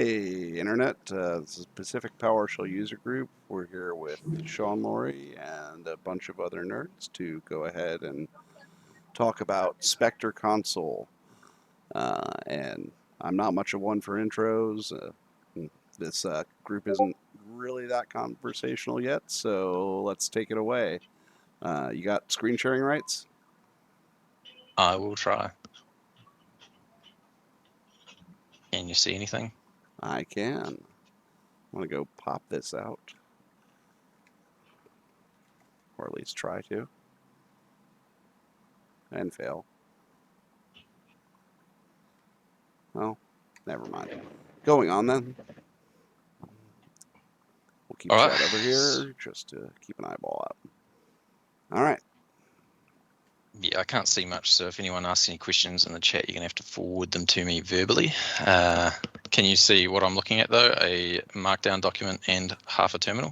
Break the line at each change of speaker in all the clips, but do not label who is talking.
Hey, Internet. This is Pacific PowerShell User Group. We're here with Shaun Lawrie and a bunch of other nerds to go ahead and talk about SpectreConsole. And I'm not much of one for intros. This group isn't really that conversational yet, so let's take it away. You got screen sharing rights?
I will try. Can you see anything?
I can. I'm going to go pop this out, or at least try to, and fail. Oh, never mind. Going on then. We'll keep
All right.
chat over here just to keep an eyeball out. All right.
Yeah, I can't see much, so if anyone asks any questions in the chat, you're going to have to forward them to me verbally. Can you see what I'm looking at, though? A markdown document and half a terminal?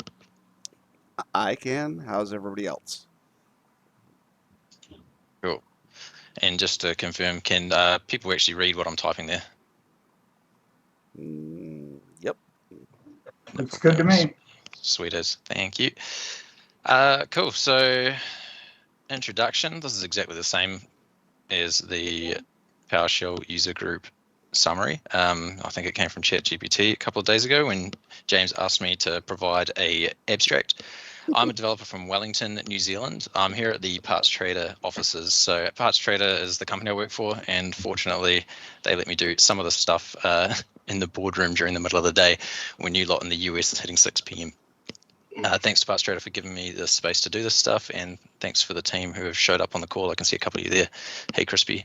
I can. How's everybody else?
Cool. And just to confirm, can people actually read what I'm typing there?
Yep.
Looks good to me.
Sweet as. Thank you. Cool. So, introduction. This is exactly the same as the PowerShell user group summary. I think it came from ChatGPT a couple of days ago when James asked me to provide a abstract. I'm a developer from Wellington, New Zealand. I'm here at the Parts Trader offices. So Parts Trader is the company I work for, and fortunately, they let me do some of the stuff in the boardroom during the middle of the day when you lot in the US is hitting 6 p.m. Thanks to Parts Trader for giving me the space to do this stuff, and thanks for the team who have showed up on the call. I can see a couple of you there. Hey, Crispy.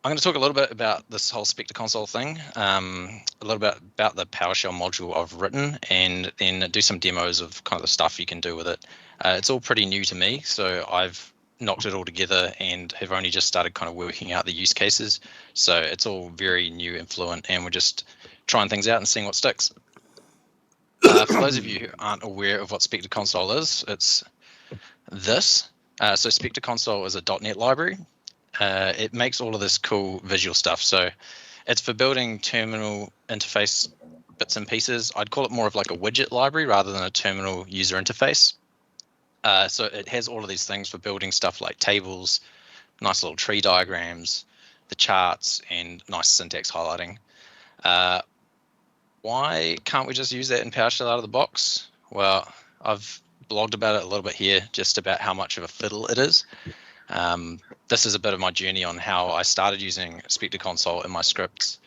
I'm going to talk a little bit about this whole SpecteConsole thing, a little bit about the PowerShell module I've written, and then do some demos of kind of the stuff you can do with it. It's all pretty new to me, so I've knocked it all together and have only just started kind of working out the use cases. So it's all very new and fluent, and we're just trying things out and seeing what sticks. For those of you who aren't aware of what SpecteConsole is, it's this. So SpecteConsole is a .NET library. It makes all of this cool visual stuff. So it's for building terminal interface bits and pieces. I'd call it more of like a widget library rather than a terminal user interface. So it has all of these things for building stuff like tables, nice little tree diagrams, the charts, and nice syntax highlighting. Why can't we just use that in PowerShell out of the box? Well, I've blogged about it a little bit here, just about how much of a fiddle it is. This is a bit of my journey on how I started using SpecteConsole in my scripts.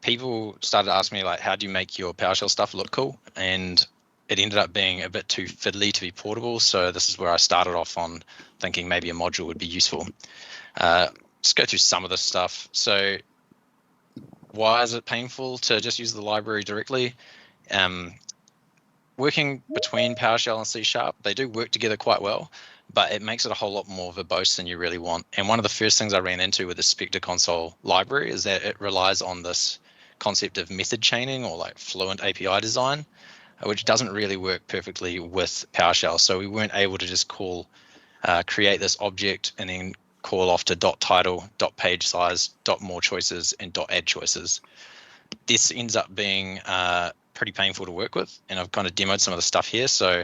People started asking me, like, how do you make your PowerShell stuff look cool? And it ended up being a bit too fiddly to be portable. So this is where I started off on thinking maybe a module would be useful. Just go through some of this stuff. So why is it painful to just use the library directly? Working between PowerShell and C#, they do work together quite well, but it makes it a whole lot more verbose than you really want. And one of the first things I ran into with the SpecteConsole library is that it relies on this concept of method chaining or like fluent API design, which doesn't really work perfectly with PowerShell. So we weren't able to just create this object and then call off to .title, .page size, .more choices, and .add choices. This ends up being pretty painful to work with, and I've kind of demoed some of the stuff here. So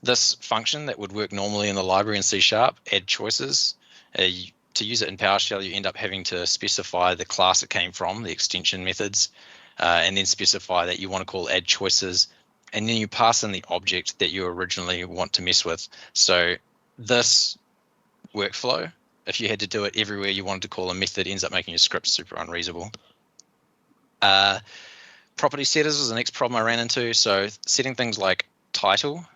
this function that would work normally in the library in C#, add choices, to use it in PowerShell, you end up having to specify the class it came from, the extension methods, and then specify that you want to call add choices, and then you pass in the object that you originally want to mess with. So this workflow, if you had to do it everywhere you wanted to call a method, ends up making your script super unreasonable. Property setters was the next problem I ran into. So setting things like title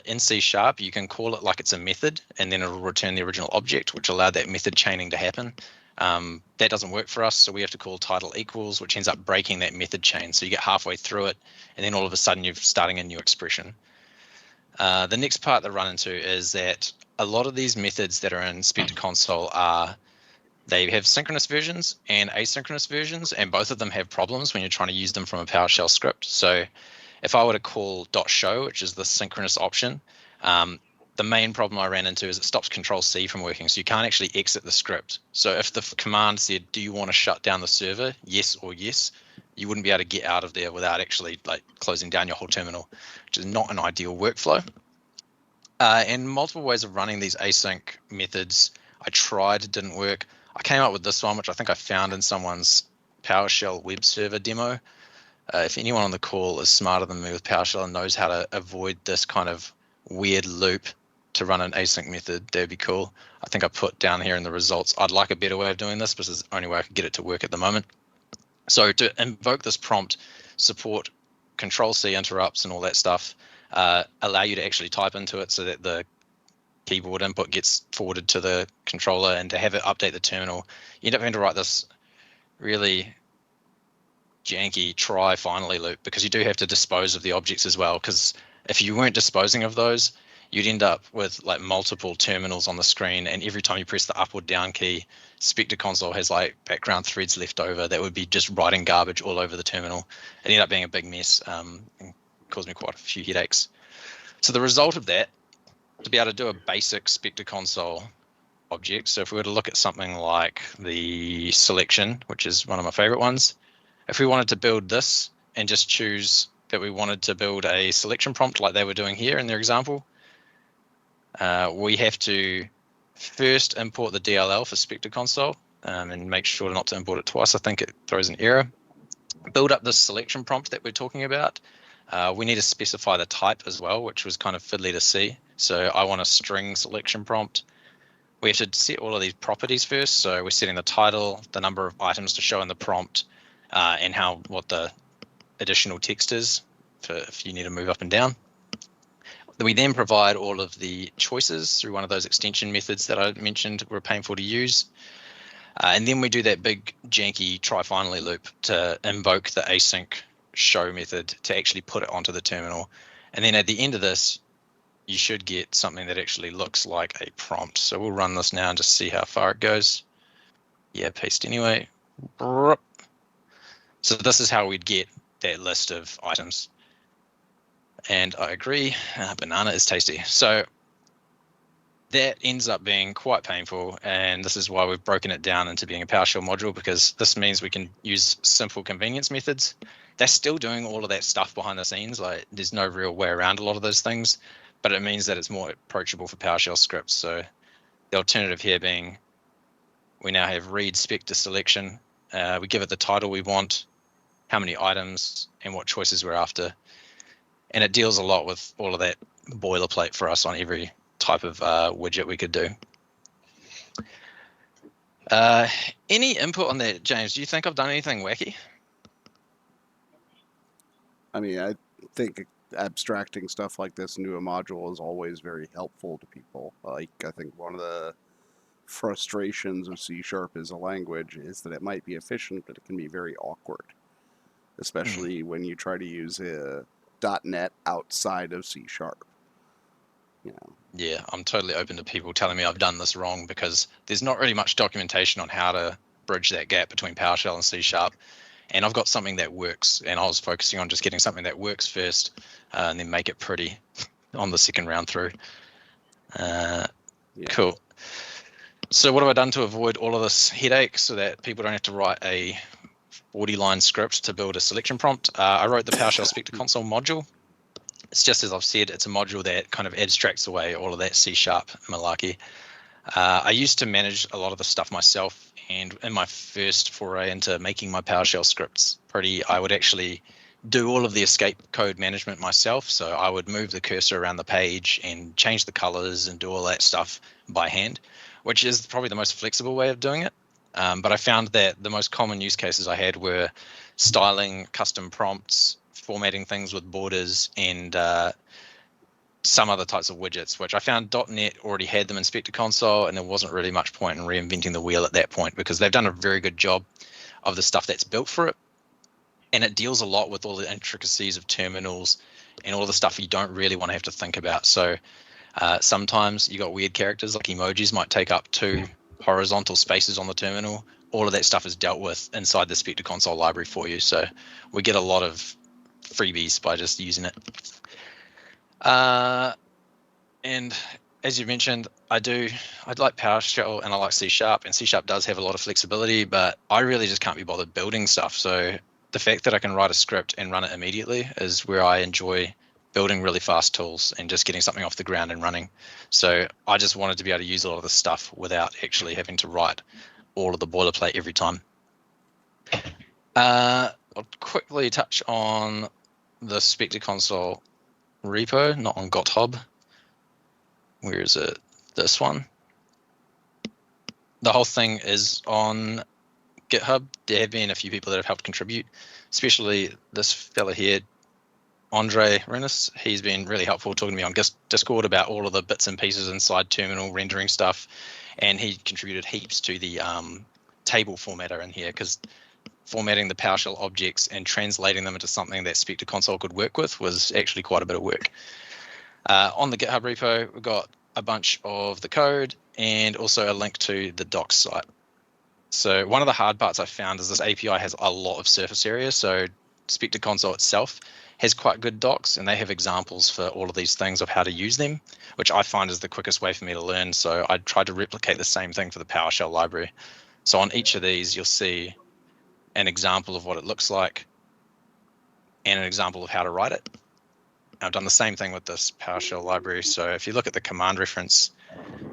in C#, you can call it like it's a method, and then it'll return the original object, which allowed that method chaining to happen. That doesn't work for us, so we have to call title equals, which ends up breaking that method chain. So you get halfway through it, and then all of a sudden you're starting a new expression. The next part that I run into is that a lot of these methods that are in SpecteConsole they have synchronous versions and asynchronous versions, and both of them have problems when you're trying to use them from a PowerShell script. So if I were to call .show, which is the synchronous option, the main problem I ran into is it stops Control-C from working, so you can't actually exit the script. So if the command said, do you want to shut down the server, yes or yes, you wouldn't be able to get out of there without actually like closing down your whole terminal, which is not an ideal workflow. And multiple ways of running these async methods. I tried, it didn't work. I came up with this one, which I think I found in someone's PowerShell web server demo. If anyone on the call is smarter than me with PowerShell and knows how to avoid this kind of weird loop to run an async method, that'd be cool. I think I put down here in the results, I'd like a better way of doing this, because it's the only way I could get it to work at the moment. So to invoke this prompt, support Control-C interrupts and all that stuff, allow you to actually type into it so that the keyboard input gets forwarded to the controller, and to have it update the terminal. You end up having to write this really janky try finally loop, because you do have to dispose of the objects as well, because if you weren't disposing of those, you'd end up with like multiple terminals on the screen, and every time you press the up or down key, SpecteConsole has like background threads left over that would be just writing garbage all over the terminal. It ended up being a big mess, and caused me quite a few headaches. So the result of that, to be able to do a basic SpecteConsole object, so if we were to look at something like the selection, which is one of my favorite ones, if we wanted to build this and just choose that we wanted to build a selection prompt like they were doing here in their example, we have to first import the DLL for SpecteConsole, and make sure not to import it twice. I think it throws an error. Build up this selection prompt that we're talking about. We need to specify the type as well, which was kind of fiddly to see. So I want a string selection prompt. We have to set all of these properties first. So we're setting the title, the number of items to show in the prompt, and what the additional text is for if you need to move up and down. We then provide all of the choices through one of those extension methods that I mentioned were painful to use. And then we do that big janky try finally loop to invoke the async show method to actually put it onto the terminal. And then at the end of this, you should get something that actually looks like a prompt. So we'll run this now and just see how far it goes. Yeah, paste anyway. So this is how we'd get that list of items. And I agree, banana is tasty. So that ends up being quite painful, and this is why we've broken it down into being a PowerShell module, because this means we can use simple convenience methods. They're still doing all of that stuff behind the scenes, like there's no real way around a lot of those things, but it means that it's more approachable for PowerShell scripts. So the alternative here being, we now have read spectre selection, we give it the title we want, how many items, and what choices we're after. And it deals a lot with all of that boilerplate for us on every type of widget we could do. Any input on that, James? Do you think I've done anything wacky?
I mean, I think abstracting stuff like this into a module is always very helpful to people. Like, I think one of the frustrations of C# as a language is that it might be efficient, but it can be very awkward, especially when you try to use a .NET outside of C#. You know.
Yeah, I'm totally open to people telling me I've done this wrong, because there's not really much documentation on how to bridge that gap between PowerShell and C#. And I've got something that works, and I was focusing on just getting something that works first, and then make it pretty on the second round through. Yeah. Cool. So what have I done to avoid all of this headache so that people don't have to write a 40-line script to build a selection prompt? I wrote the PowerShell SpecteConsole module. It's just as I've said, it's a module that kind of abstracts away all of that C# malarkey. I used to manage a lot of the stuff myself, and in my first foray into making my PowerShell scripts I would actually do all of the escape code management myself. So I would move the cursor around the page and change the colors and do all that stuff by hand, which is probably the most flexible way of doing it. But I found that the most common use cases I had were styling custom prompts, formatting things with borders, and some other types of widgets, which I found .NET already had them in SpecteConsole, and there wasn't really much point in reinventing the wheel at that point, because they've done a very good job of the stuff that's built for it. And it deals a lot with all the intricacies of terminals and all the stuff you don't really want to have to think about. So sometimes you got weird characters like emojis might take up 2 horizontal spaces on the terminal. All of that stuff is dealt with inside the SpecteConsole library for you. So we get a lot of freebies by just using it. And as you mentioned, I like PowerShell and I like C#, and C# does have a lot of flexibility, but I really just can't be bothered building stuff. So the fact that I can write a script and run it immediately is where I enjoy building really fast tools and just getting something off the ground and running. So I just wanted to be able to use a lot of the stuff without actually having to write all of the boilerplate every time. I'll quickly touch on the SpecteConsole repo, not on GitHub. Where is it? This one. The whole thing is on GitHub. There have been a few people that have helped contribute, especially this fella here, Andre Renus. He's been really helpful talking to me on Discord about all of the bits and pieces inside terminal rendering stuff, and he contributed heaps to the table formatter in here, because formatting the PowerShell objects and translating them into something that SpecteConsole could work with was actually quite a bit of work. On the GitHub repo, we've got a bunch of the code and also a link to the docs site. So one of the hard parts I found is this API has a lot of surface area. So SpecteConsole itself has quite good docs, and they have examples for all of these things of how to use them, which I find is the quickest way for me to learn. So I tried to replicate the same thing for the PowerShell library. So on each of these, you'll see an example of what it looks like and an example of how to write it. I've done the same thing with this PowerShell library. So if you look at the command reference,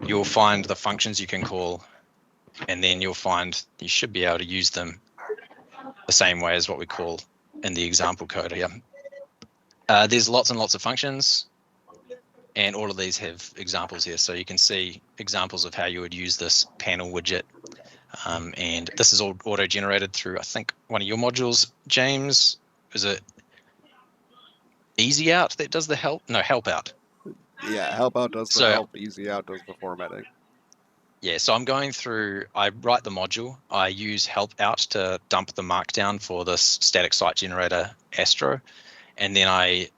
you'll find the functions you can call, and then you'll find you should be able to use them the same way as what we call in the example code here. There's lots and lots of functions, and all of these have examples here. So you can see examples of how you would use this panel widget. And this is all auto-generated through, I think, one of your modules, James. Is it Easy Out that does the help? No, Help Out.
Yeah, Help Out does the help, Easy Out does the formatting.
Yeah, so I'm going through, I write the module, I use Help Out to dump the markdown for this static site generator Astro, and then I,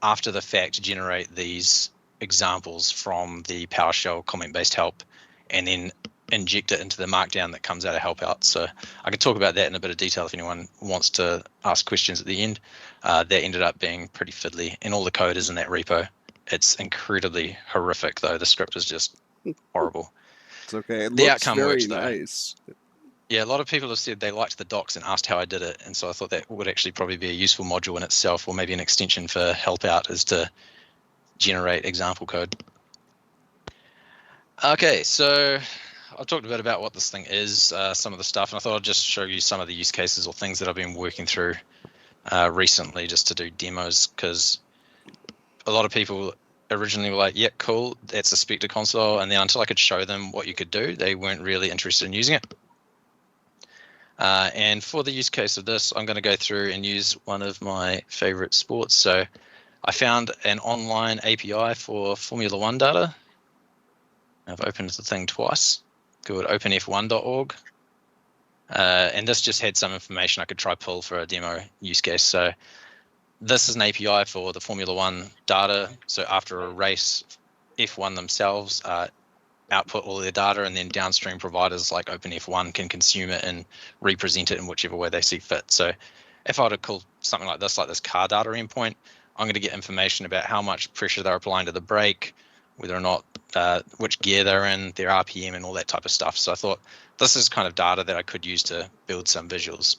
after the fact, generate these examples from the PowerShell comment-based help, and then inject it into the markdown that comes out of Help Out. So I could talk about that in a bit of detail if anyone wants to ask questions at the end. That ended up being pretty fiddly, and all the code is in that repo. It's incredibly horrific, though. The script is just horrible.
It's okay. It
The
looks
outcome
very
works, though.
nice.
Yeah, a lot of people have said they liked the docs and asked how I did it, and so I thought that would actually probably be a useful module in itself, or maybe an extension for Help Out, is to generate example code. Okay, so I've talked a bit about what this thing is, some of the stuff, and I thought I'd just show you some of the use cases or things that I've been working through recently just to do demos, because a lot of people originally were like, yeah, cool, that's a SpecteConsole, and then until I could show them what you could do, they weren't really interested in using it. And for the use case of this, I'm going to go through and use one of my favorite sports. So I found an online API for Formula One data. I've opened the thing twice. Go to openf1.org. And this just had some information I could try pull for a demo use case. So this is an API for the Formula One data. So after a race, F1 themselves output all their data, and then downstream providers like OpenF1 can consume it and represent it in whichever way they see fit. So if I were to call something like this car data endpoint, I'm going to get information about how much pressure they're applying to the brake, whether or not, which gear they're in, their RPM, and all that type of stuff. So I thought this is kind of data that I could use to build some visuals.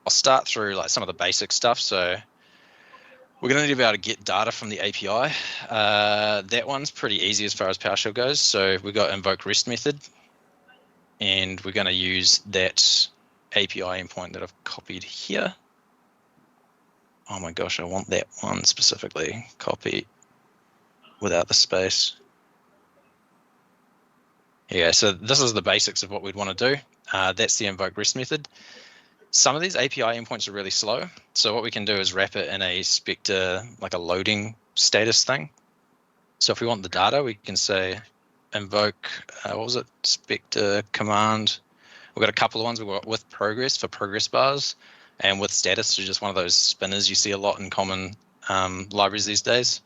I'll start through like some of the basic stuff. So we're going to need to be able to get data from the API. That one's pretty easy as far as PowerShell goes. So we've got invoke REST method, and we're going to use that API endpoint that I've copied here. Oh my gosh, I want that one specifically. Copy without the space. Yeah, so this is the basics of what we'd want to do. That's the invoke REST method. Some of these API endpoints are really slow. So what we can do is wrap it in a Spectre, like a loading status thing. So if we want the data, we can say invoke, what was it? Spectre command. We've got a couple of ones. We've got with progress for progress bars, and with status, so just one of those spinners you see a lot in common libraries these days.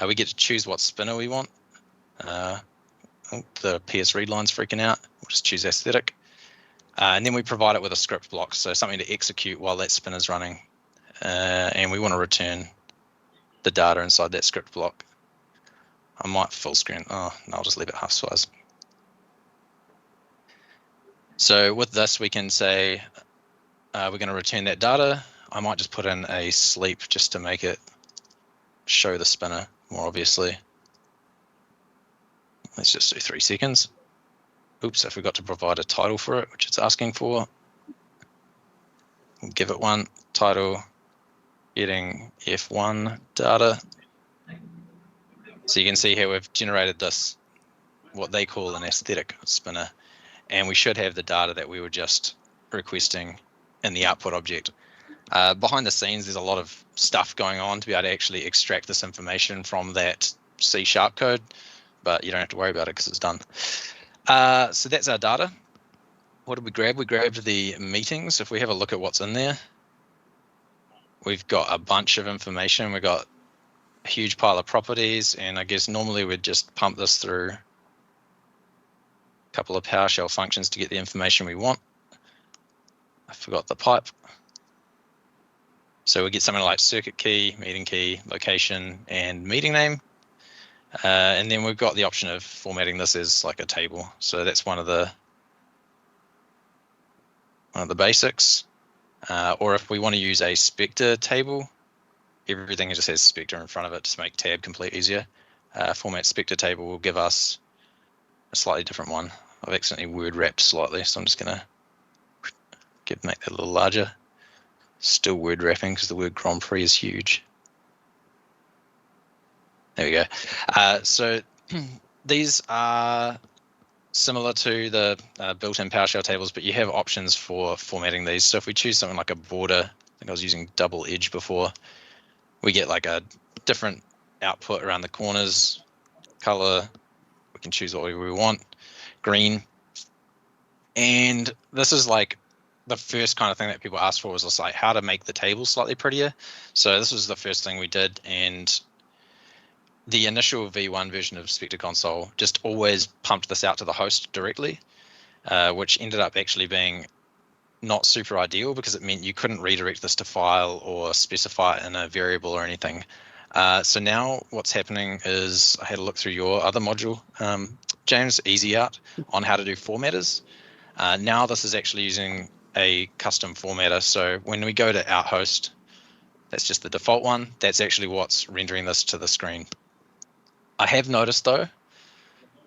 We get to choose what spinner we want. The PS read line's freaking out. We'll just choose aesthetic. And then we provide it with a script block, so something to execute while that spinner's running. And we want to return the data inside that script block. I might full screen. Oh, no, I'll just leave it half size. So with this, we can say we're going to return that data. I might just put in a sleep just to make it show the spinner more obviously. Let's just do 3 seconds. Oops, I forgot to provide a title for it, which it's asking for. We'll give it one. Title, getting F1 data. So you can see here we've generated this, what they call an aesthetic spinner, and we should have the data that we were just requesting in the output object. Behind the scenes, there's a lot of stuff going on to be able to actually extract this information from that C# code, but you don't have to worry about it because it's done. So that's our data. What did we grab? We grabbed the meetings. If we have a look at what's in there, we've got a bunch of information. We've got a huge pile of properties, and I guess normally we'd just pump this through a couple of PowerShell functions to get the information we want. I forgot the pipe. So we get something like circuit key, meeting key, location, and meeting name. And then we've got the option of formatting this as like a table. So that's one of the basics. Or if we want to use a Spectre table, everything just has Spectre in front of it to make tab complete easier. Format Spectre table will give us a slightly different one. I've accidentally word wrapped slightly, so I'm just gonna make that a little larger. Still word wrapping because the word Grand Prix is huge. There we go. So these are similar to the built-in PowerShell tables, but you have options for formatting these. So if we choose something like a border, I think I was using double edge before, we get like a different output around the corners, color, we can choose what we want, green. And this is like the first kind of thing that people asked for was just like how to make the table slightly prettier. So this was the first thing we did, and the initial V1 version of SpectreConsole just always pumped this out to the host directly, which ended up actually being not super ideal because it meant you couldn't redirect this to file or specify it in a variable or anything. So now what's happening is I had a look through your other module, James, Easy Out, on how to do formatters. Now this is actually using a custom formatter. So when we go to Outhost, that's just the default one. That's actually what's rendering this to the screen. I have noticed though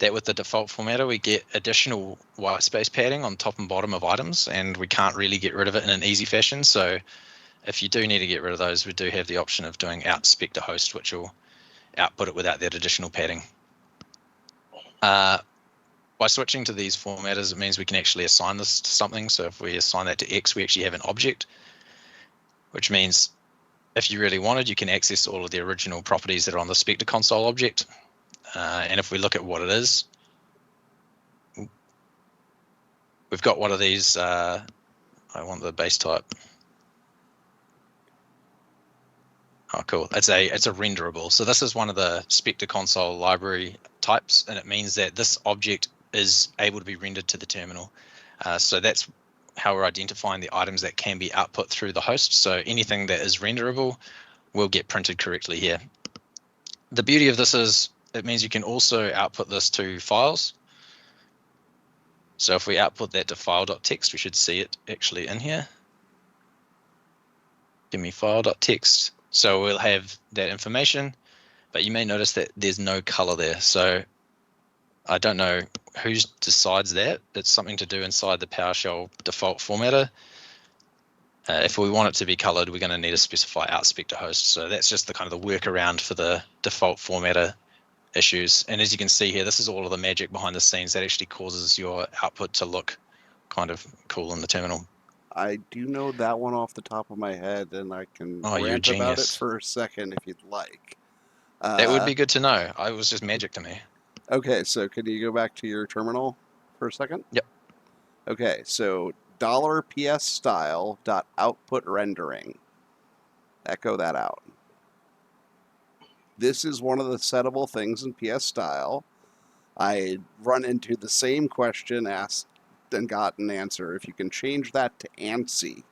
that with the default formatter, we get additional white space padding on top and bottom of items, and we can't really get rid of it in an easy fashion. So if you do need to get rid of those, we do have the option of doing out Spectre host, which will output it without that additional padding. By switching to these formatters, it means we can actually assign this to something. So if we assign that to X, we actually have an object, which means if you really wanted, you can access all of the original properties that are on the SpectreConsole object. And if we look at what it is, we've got one of these, I want the base type. Oh, cool. It's a renderable. So this is one of the SpectreConsole library types, and it means that this object is able to be rendered to the terminal. So that's how we're identifying the items that can be output through the host. So anything that is renderable will get printed correctly here. The beauty of this is it means you can also output this to files. So if we output that to file.txt, we should see it actually in here. Give me file.txt. So we'll have that information, but you may notice that there's no color there. So I don't know who decides that. It's something to do inside the PowerShell default formatter. If we want it to be colored, we're going to need to specify out Spectre host. So that's just the kind of the workaround for the default formatter issues. And as you can see here, this is all of the magic behind the scenes that actually causes your output to look kind of cool in the terminal.
I do know that one off the top of my head, and I can
Oh, you're a
rant about it
genius.
for a second if you'd like.
That would be good to know. It was just magic to me.
Okay, so can you go back to your terminal for a second?
Yep.
Okay, so $PSStyle.output rendering. Echo that out. This is one of the settable things in PS Style. I run into the same question asked and got an answer. If you can change that to ANSI,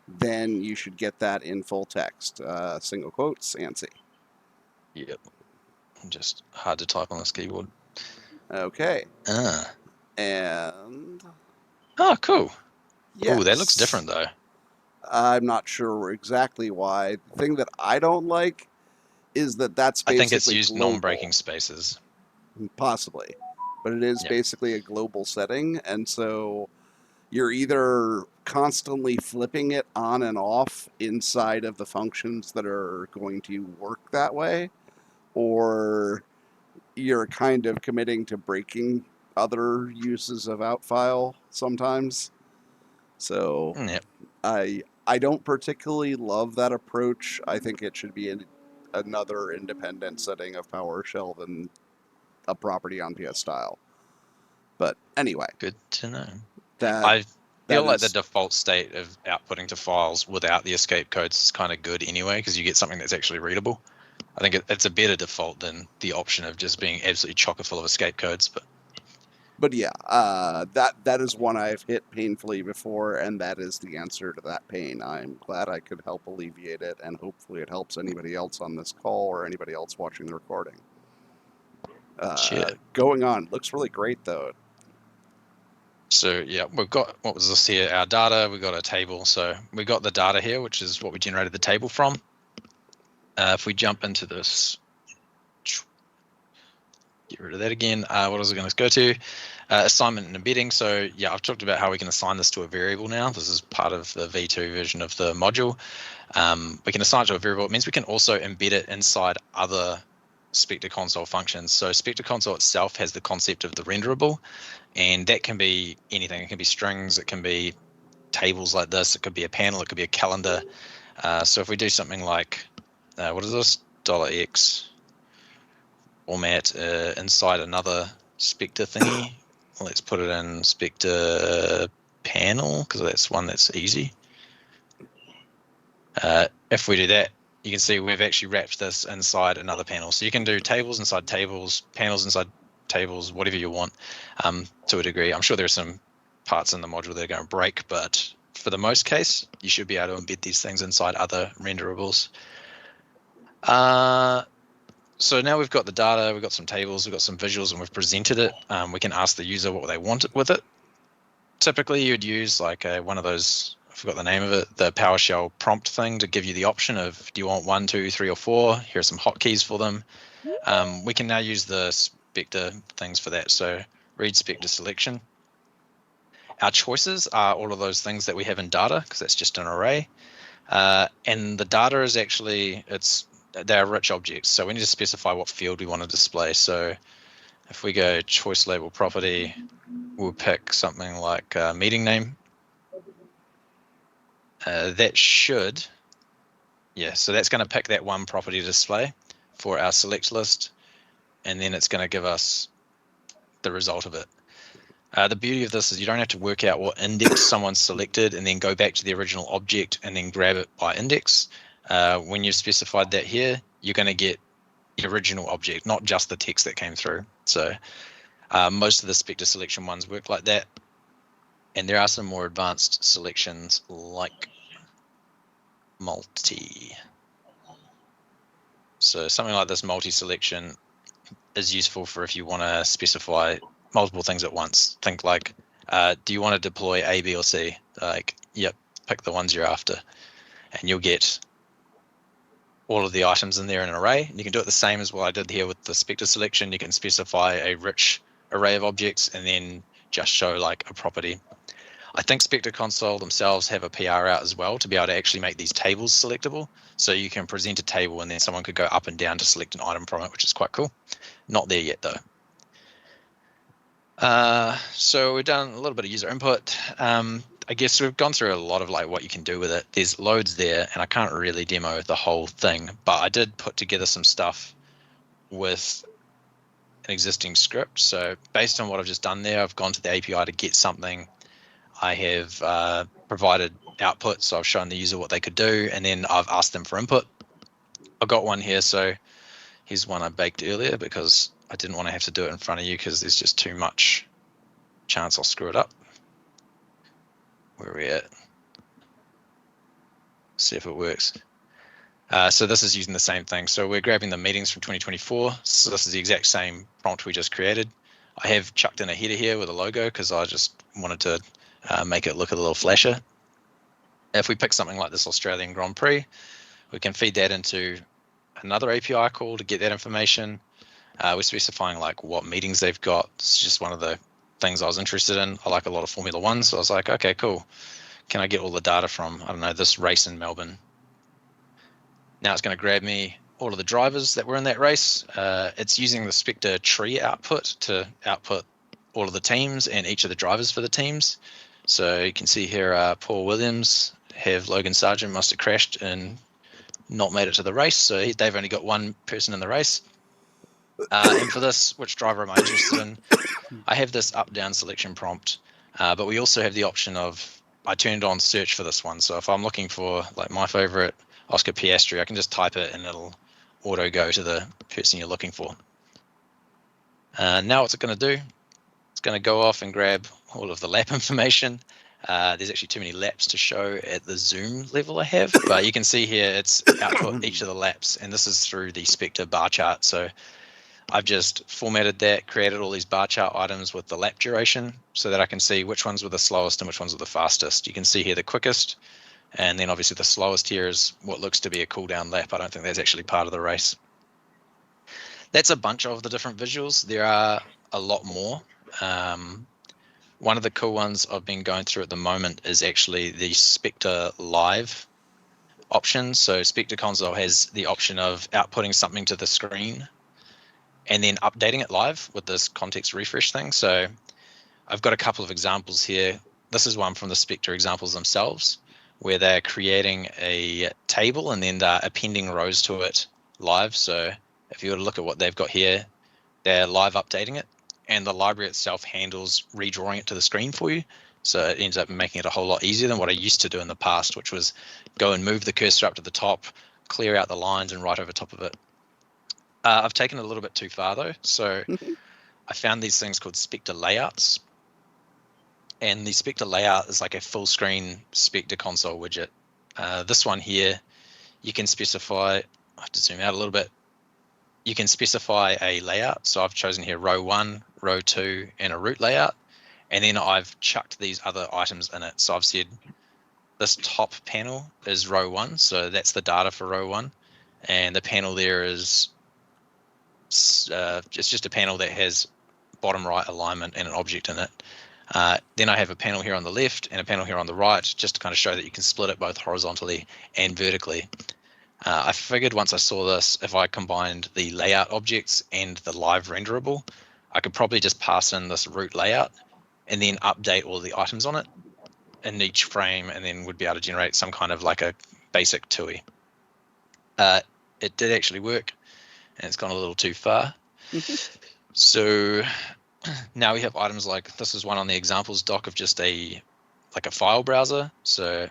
then you should get that in full text. Single quotes, ANSI.
Yep. Just hard to type on this keyboard.
Okay.
Ah.
And
Oh, cool.
yes.
Oh, that looks different though.
I'm not sure exactly why. The thing that I don't like is that that's
I think it's
basically
used
global,
non-breaking spaces.
possibly, but it is
Yeah.
basically a global setting, and so you're either constantly flipping it on and off inside of the functions that are going to work that way, or you're kind of committing to breaking other uses of outfile sometimes. So
Yeah.
I don't particularly love that approach. I think it should be another independent setting of PowerShell than a property on PS style. But anyway,
Good to know.
that
I feel
that
like the
is
default state of outputting to files without the escape codes is kind of good anyway, because you get something that's actually readable. I think it's a better default than the option of just being absolutely chocker full of escape codes.
but yeah, that is one I've hit painfully before, and that is the answer to that pain. I'm glad I could help alleviate it, and hopefully it helps anybody else on this call or anybody else watching the recording.
Shit.
Going on, looks really great though.
So yeah, we've got, what was this here? Our data, we've got a table. So we got the data here, which is what we generated the table from. If we jump into this, get rid of that again. What was I going to go to? Assignment and embedding. So yeah, I've talked about how we can assign this to a variable now. This is part of the V2 version of the module. We can assign it to a variable. It means we can also embed it inside other SpectreConsole functions. So SpectreConsole itself has the concept of the renderable, and that can be anything. It can be strings, it can be tables like this, it could be a panel, it could be a calendar. So if we do something like, what is this? $X format inside another Spectre thingy. Let's put it in Spectre panel, because that's one that's easy. If we do that, you can see we've actually wrapped this inside another panel. So you can do tables inside tables, panels inside tables, whatever you want, to a degree. I'm sure there are some parts in the module that are going to break, but for the most case, you should be able to embed these things inside other renderables. So now we've got the data, we've got some tables, we've got some visuals, and we've presented it. We can ask the user what they want with it. Typically, you'd use like one of those, I forgot the name of it, the PowerShell prompt thing to give you the option of, do you want 1, 2, 3, or 4? Here are some hotkeys for them. We can now use the Spectre things for that. So read Spectre selection. Our choices are all of those things that we have in data, because that's just an array. And the data is actually, they're rich objects. So we need to specify what field we want to display. So if we go choice label property, we'll pick something like meeting name. That should, yeah, so that's going to pick that one property display for our select list, and then it's going to give us the result of it. The beauty of this is you don't have to work out what index someone's selected and then go back to the original object and then grab it by index. When you've specified that here, you're going to get the original object, not just the text that came through. So most of the Spectre selection ones work like that. And there are some more advanced selections like multi. So something like this multi-selection is useful for if you want to specify multiple things at once. Think like, do you want to deploy A, B, or C? Like, yep, pick the ones you're after, and you'll get all of the items in there in an array. And you can do it the same as what I did here with the Spectre selection. You can specify a rich array of objects and then just show like a property. I think SpectreConsole themselves have a PR out as well to be able to actually make these tables selectable. So you can present a table and then someone could go up and down to select an item from it, which is quite cool. Not there yet though. So we've done a little bit of user input. I guess we've gone through a lot of like what you can do with it. There's loads there, and I can't really demo the whole thing, but I did put together some stuff with an existing script. So based on what I've just done there, I've gone to the API to get something. I have provided output, so I've shown the user what they could do, and then I've asked them for input. I've got one here, so here's one I baked earlier because I didn't want to have to do it in front of you because there's just too much chance I'll screw it up. Where are we at? See if it works. So this is using the same thing. So we're grabbing the meetings from 2024. So this is the exact same prompt we just created. I have chucked in a header here with a logo because I just wanted to make it look a little flasher. If we pick something like this Australian Grand Prix, we can feed that into another API call to get that information. We're specifying like what meetings they've got. It's just one of the things I was interested in. I like a lot of Formula One, so I was like, okay, cool. Can I get all the data from, I don't know, this race in Melbourne? Now it's going to grab me all of the drivers that were in that race. It's using the Spectre tree output to output all of the teams and each of the drivers for the teams. So you can see here, Paul Williams, Logan Sargent must have crashed and not made it to the race. So they've only got one person in the race. And for this, which driver am I interested in? I have this up-down selection prompt, but we also have the option of, I turned on search for this one. So if I'm looking for like my favorite Oscar Piastri, I can just type it and it'll auto go to the person you're looking for. Now what's it going to do? It's going to go off and grab all of the lap information. There's actually too many laps to show at the zoom level I have, but you can see here it's output each of the laps, and this is through the Spectre bar chart. So I've just formatted that, created all these bar chart items with the lap duration so that I can see which ones were the slowest and which ones were the fastest. You can see here the quickest, and then obviously the slowest here is what looks to be a cool down lap. I don't think that's actually part of the race. That's a bunch of the different visuals. There are a lot more. One of the cool ones I've been going through at the moment is actually the Spectre Live option. So PwshSpecteConsole has the option of outputting something to the screen and then updating it live with this context refresh thing. So I've got a couple of examples here. This is one from the Spectre examples themselves, where they're creating a table and then they're appending rows to it live. So if you were to look at what they've got here, they're live updating it, and the library itself handles redrawing it to the screen for you. So it ends up making it a whole lot easier than what I used to do in the past, which was go and move the cursor up to the top, clear out the lines and write over top of it. I've taken it a little bit too far though. So I found these things called Spectre layouts. And the Spectre layout is like a full screen Spectre console widget. This one here, you can specify, I have to zoom out a little bit. You can specify a layout. So I've chosen here row 1, row 2, and a route layout. And then I've chucked these other items in it. So I've said this top panel is row 1. So that's the data for row 1. And the panel there is it's just a panel that has bottom right alignment and an object in it. Then I have a panel here on the left and a panel here on the right, just to kind of show that you can split it both horizontally and vertically. I figured once I saw this, if I combined the layout objects and the live renderable, I could probably just pass in this route layout and then update all the items on it in each frame, and then would be able to generate some kind of like a basic TUI. It did actually work, and it's gone a little too far. So now we have items like, this is one on the examples doc of just a file browser. So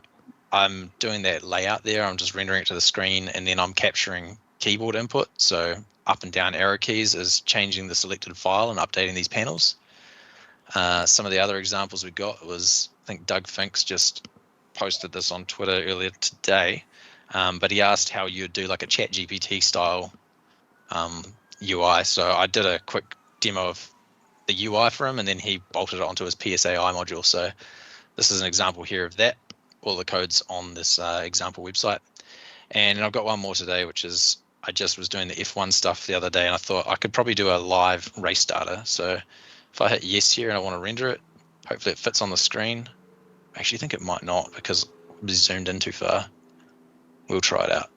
I'm doing that layout there. I'm just rendering it to the screen, and then I'm capturing keyboard input. So up and down arrow keys is changing the selected file and updating these panels. Some of the other examples we got was, I think Doug Finks just posted this on Twitter earlier today, but he asked how you'd do like a ChatGPT style UI. So I did a quick demo of the UI for him, and then he bolted it onto his PSAI module. So this is an example here of that. All the code's on this example website. And I've got one more today, which is, I just was doing the F1 stuff the other day, and I thought I could probably do a live race data. So if I hit yes here and I want to render it, hopefully it fits on the screen. I actually think it might not because we zoomed in too far. We'll try it out.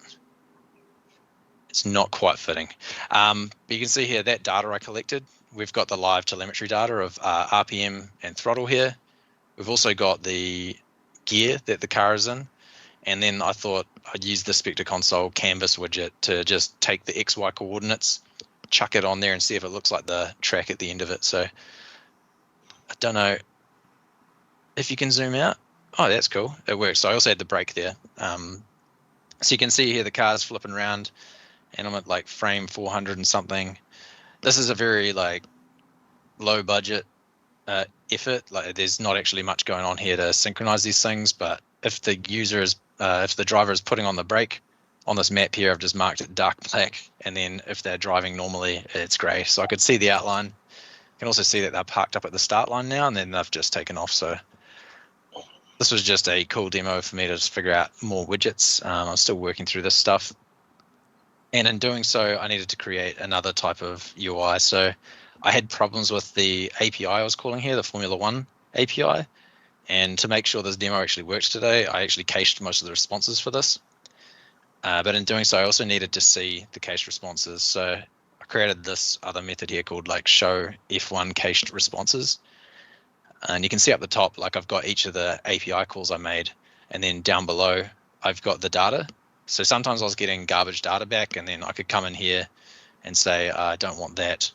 It's not quite fitting. But you can see here that data I collected. We've got the live telemetry data of RPM and throttle here. We've also got the gear that the car is in. And then I thought I'd use the SpectreConsole canvas widget to just take the XY coordinates, chuck it on there and see if it looks like the track at the end of it. So I don't know if you can zoom out. Oh, that's cool. It works. So I also had the brake there. So you can see here the car's flipping around, and I'm at like frame 400 and something. This is a very like low budget effort. Like there's not actually much going on here to synchronize these things, but if the user is if the driver is putting on the brake on this map here, I've just marked it dark black, and then if they're driving normally, it's grey. So I could see the outline. You can also see that they're parked up at the start line now, and then they've just taken off. So this was just a cool demo for me to just figure out more widgets. I'm still working through this stuff. And in doing so, I needed to create another type of UI. So I had problems with the API I was calling here, the Formula One API. And to make sure this demo actually works today, I actually cached most of the responses for this. But in doing so, I also needed to see the cached responses. So I created this other method here called like show F1 cached responses. And you can see up the top, like I've got each of the API calls I made. And then down below, I've got the data. So sometimes I was getting garbage data back, and then I could come in here and say, I don't want that.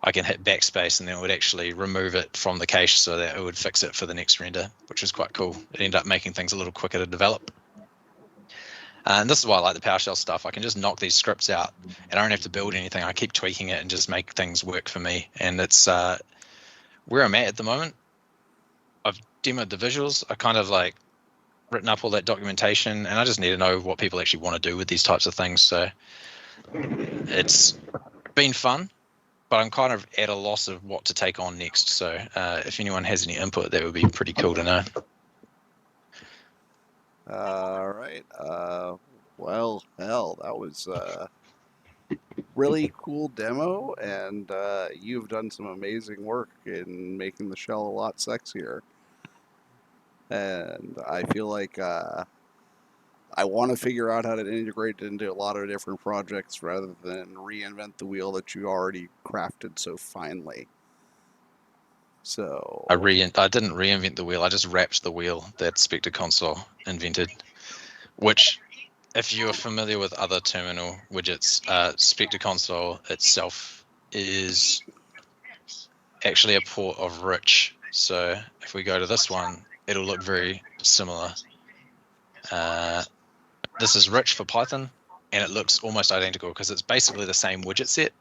I can hit backspace, and then it would actually remove it from the cache so that it would fix it for the next render, which is quite cool. It ended up making things a little quicker to develop. And this is why I like the PowerShell stuff. I can just knock these scripts out, and I don't have to build anything. I keep tweaking it and just make things work for me. And it's where I'm at the moment. I've demoed the visuals. I kind of like written up all that documentation, and I just need to know what people actually want to do with these types of things. So it's been fun, but I'm kind of at a loss of what to take on next. So if anyone has any input, that would be pretty cool to know.
All right. Well, hell, that was a really cool demo, and you've done some amazing work in making the shell a lot sexier. And I feel like I want to figure out how to integrate it into a lot of different projects rather than reinvent the wheel that you already crafted so finely. So
I didn't reinvent the wheel. I just wrapped the wheel that SpecteConsole invented, which, if you are familiar with other terminal widgets, SpecteConsole itself is actually a port of Rich. So if we go to this one, it'll look very similar. This is Rich for Python, and it looks almost identical because it's basically the same widget set.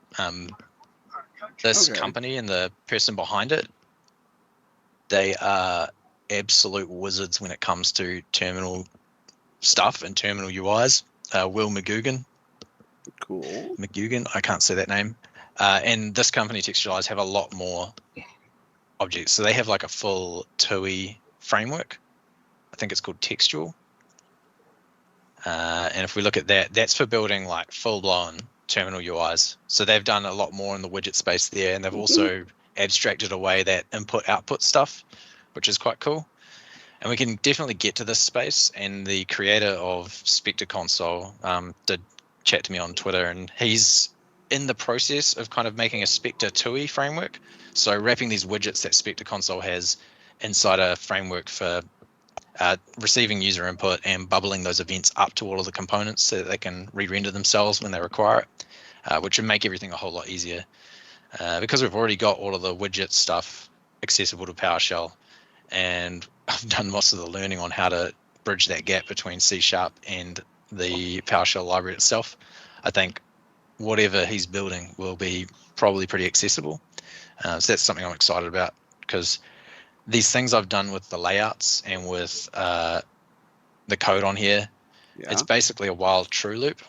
This company and the person behind it, they are absolute wizards when it comes to terminal stuff and terminal UIs. Will McGugan.
Cool.
McGugan, I can't say that name. And this company, Textualize, have a lot more objects. So they have like a full TUI framework. I think it's called Textual. And if we look at that, that's for building like full-blown terminal UIs. So they've done a lot more in the widget space there, and they've also abstracted away that input-output stuff, which is quite cool. And we can definitely get to this space. And the creator of SpecteConsole did chat to me on Twitter, and he's in the process of kind of making a Spectre TUI framework. So wrapping these widgets that SpecteConsole has inside a framework for receiving user input and bubbling those events up to all of the components so that they can re-render themselves when they require it, which would make everything a whole lot easier. Because we've already got all of the widget stuff accessible to PowerShell, and I've done most of the learning on how to bridge that gap between C# and the PowerShell library itself. I think whatever he's building will be probably pretty accessible. So that's something I'm excited about, because these things I've done with the layouts and with the code on here, it's basically a while true loop.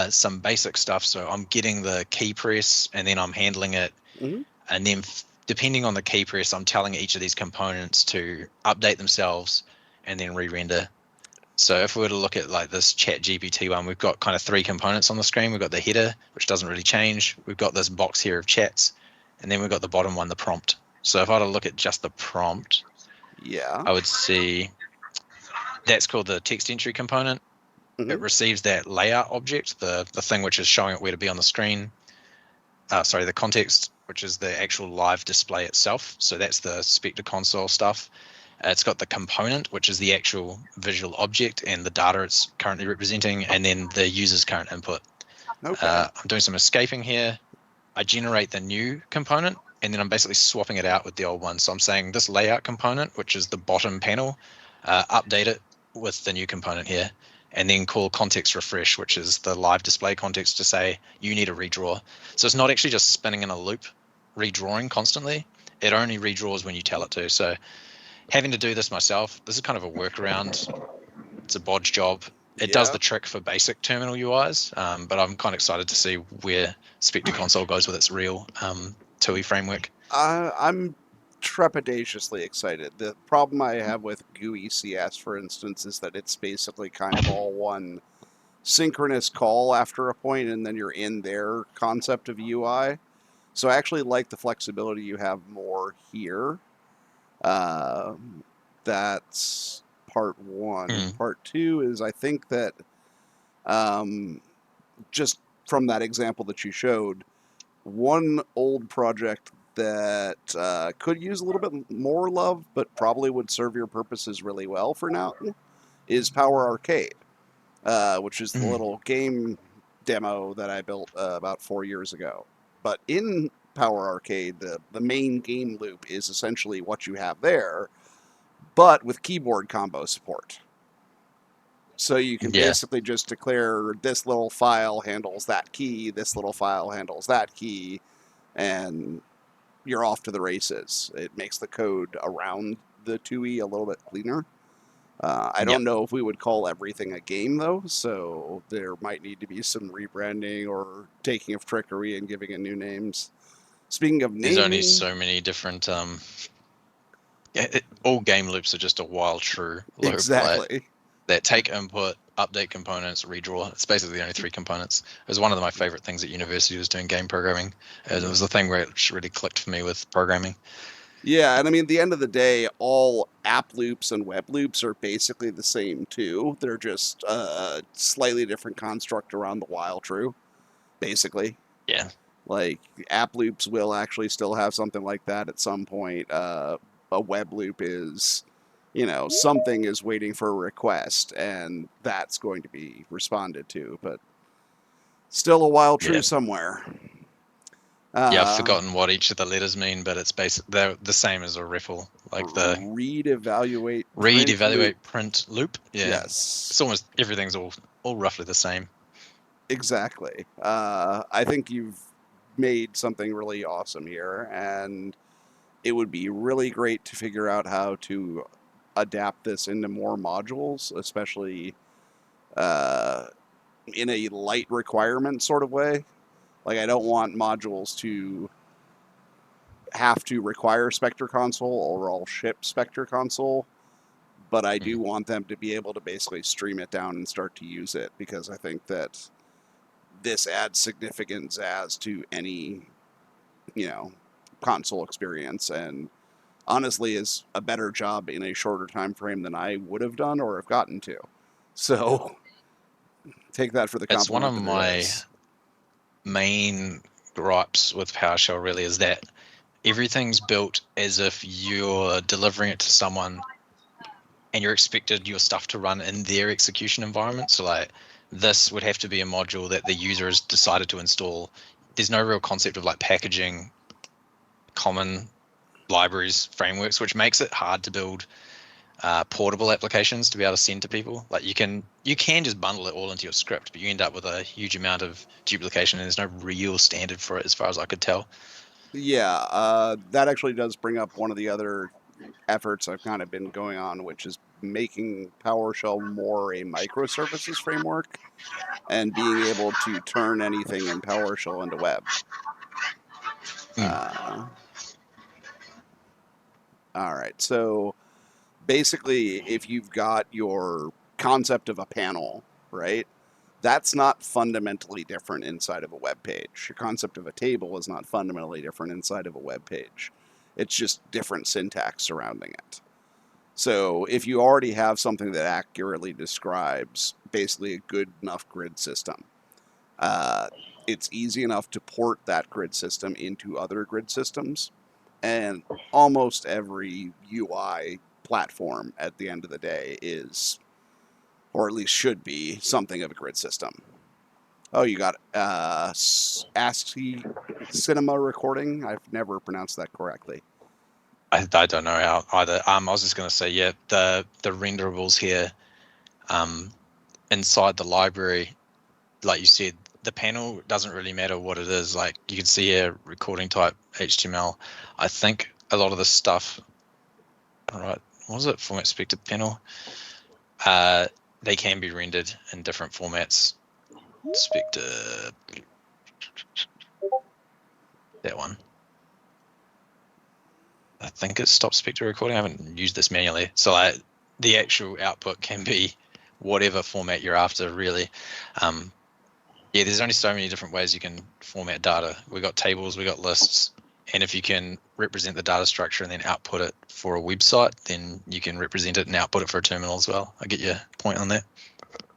Some basic stuff. So I'm getting the key press, and then I'm handling it. And then depending on the key press, I'm telling each of these components to update themselves and then re-render. So if we were to look at like this ChatGPT one, we've got kind of 3 components on the screen. We've got the header, which doesn't really change. We've got this box here of chats, and then we've got the bottom one, the prompt. So if I were to look at just the prompt, I would see that's called the text entry component. It receives that layout object, the thing which is showing it where to be on the screen. The context, which is the actual live display itself. So that's the SpecteConsole stuff. It's got the component, which is the actual visual object and the data it's currently representing, and then the user's current input. I'm doing some escaping here. I generate the new component, and then I'm basically swapping it out with the old one. So I'm saying this layout component, which is the bottom panel, update it with the new component here, and then call context refresh, which is the live display context, to say you need a redraw. So it's not actually just spinning in a loop, redrawing constantly. It only redraws when you tell it to. So having to do this myself, this is kind of a workaround. It's a bodge job. It does the trick for basic terminal UIs, but I'm kind of excited to see where SpecteConsole goes with its real TUI framework.
I'm trepidatiously excited. The problem I have with GUI CS, for instance, is that it's basically kind of all one synchronous call after a point, and then you're in their concept of UI. So I actually like the flexibility you have more here. That's part one.
Mm.
Part two is I think that just from that example that you showed, one old project that could use a little bit more love, but probably would serve your purposes really well for now, is Power Arcade, which is the little game demo that I built about 4 years ago. But in Power Arcade, the main game loop is essentially what you have there, but with keyboard combo support. So you can
Yeah.
basically just declare this little file handles that key, this little file handles that key, and you're off to the races. It makes the code around the 2E a little bit cleaner. I
Yep.
don't know if we would call everything a game, though, so there might need to be some rebranding or taking of trickery and giving it new names. Speaking of
There's only
naming,
so many different all game loops are just a while true loop.
exactly.
Like, that take input, update components, redraw. It's basically the only 3 components. It was one of my favorite things at university was doing game programming. And it was the thing where it really clicked for me with programming.
Yeah, and I mean, at the end of the day, all app loops and web loops are basically the same, too. They're just a slightly different construct around the while true, basically.
Yeah.
Like, app loops will actually still have something like that at some point. A web loop is, something is waiting for a request, and that's going to be responded to, but still a while true
Yeah.
somewhere.
Yeah, I've forgotten what each of the letters mean, but it's they're the same as a REFL, like the
read, evaluate,
read,
print,
evaluate,
loop.
print, loop. Yeah,
Yes.
it's almost everything's all roughly the same.
Exactly. I think you've made something really awesome here, and it would be really great to figure out how to adapt this into more modules, especially in a light requirement sort of way. Like, I don't want modules to have to require SpectreConsole or all ship SpectreConsole, but I do want them to be able to basically stream it down and start to use it, because I think that this adds significant zazz to any, console experience, and honestly is a better job in a shorter time frame than I would have done or have gotten to. So take that for the
It's one of
compliment that it
my
is.
main gripes with PowerShell really is that everything's built as if you're delivering it to someone and you're expected your stuff to run in their execution environment. So like this would have to be a module that the user has decided to install. There's no real concept of like packaging common libraries, frameworks, which makes it hard to build portable applications to be able to send to people. Like you can just bundle it all into your script, but you end up with a huge amount of duplication, and there's no real standard for it as far as I could tell.
Yeah, that actually does bring up one of the other efforts I've kind of been going on, which is making PowerShell more a microservices framework and being able to turn anything in PowerShell into web. Uh, all right, so basically, if you've got your concept of a panel, right, that's not fundamentally different inside of a web page. Your concept of a table is not fundamentally different inside of a web page. It's just different syntax surrounding it. So if you already have something that accurately describes basically a good enough grid system, it's easy enough to port that grid system into other grid systems. And almost every UI platform at the end of the day is, or at least should be, something of a grid system. Oh, you got ASCII cinema recording. I've never pronounced that correctly.
I don't know how either. I was just going to say, yeah, the renderables here inside the library, like you said, the panel doesn't really matter what it is. Like you can see here, recording type HTML. I think a lot of the stuff, all right, what was it? Format Spectre panel. They can be rendered in different formats. Spectre, that one. I think it stops Spectre recording. I haven't used this manually. So the actual output can be whatever format you're after, really. Yeah, there's only so many different ways you can format data. We got tables, we got lists, and if you can represent the data structure and then output it for a website, then you can represent it and output it for a terminal as well. I get your point on that.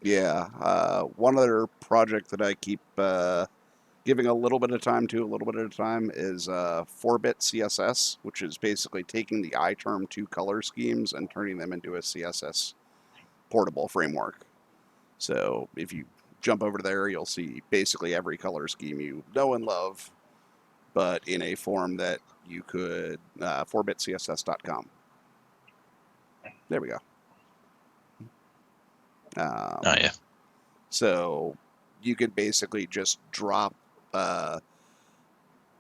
Yeah. One other project that I keep giving a little bit of time is 4-bit CSS, which is basically taking the iTerm2 color schemes and turning them into a CSS portable framework. So if you jump over there, you'll see basically every color scheme you know and love, but in a form that you could 4bitcss.com. There we go.
Oh yeah.
So you could basically just drop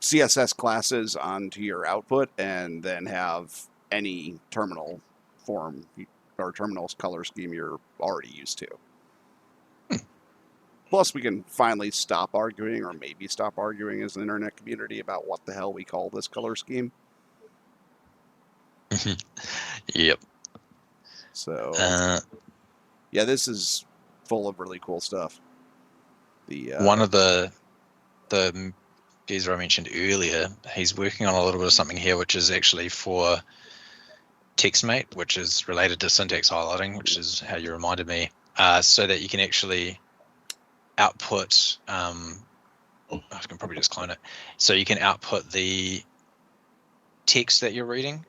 CSS classes onto your output and then have any terminal form or terminal's color scheme you're already used to. Plus, we can finally stop arguing, or maybe stop arguing as an internet community about what the hell we call this color scheme.
Yep.
So, yeah, this is full of really cool stuff.
One of the geezer I mentioned earlier, he's working on a little bit of something here, which is actually for TextMate, which is related to syntax highlighting, which is how you reminded me, so that you can actually output. I can probably just clone it. So you can output the text that you're reading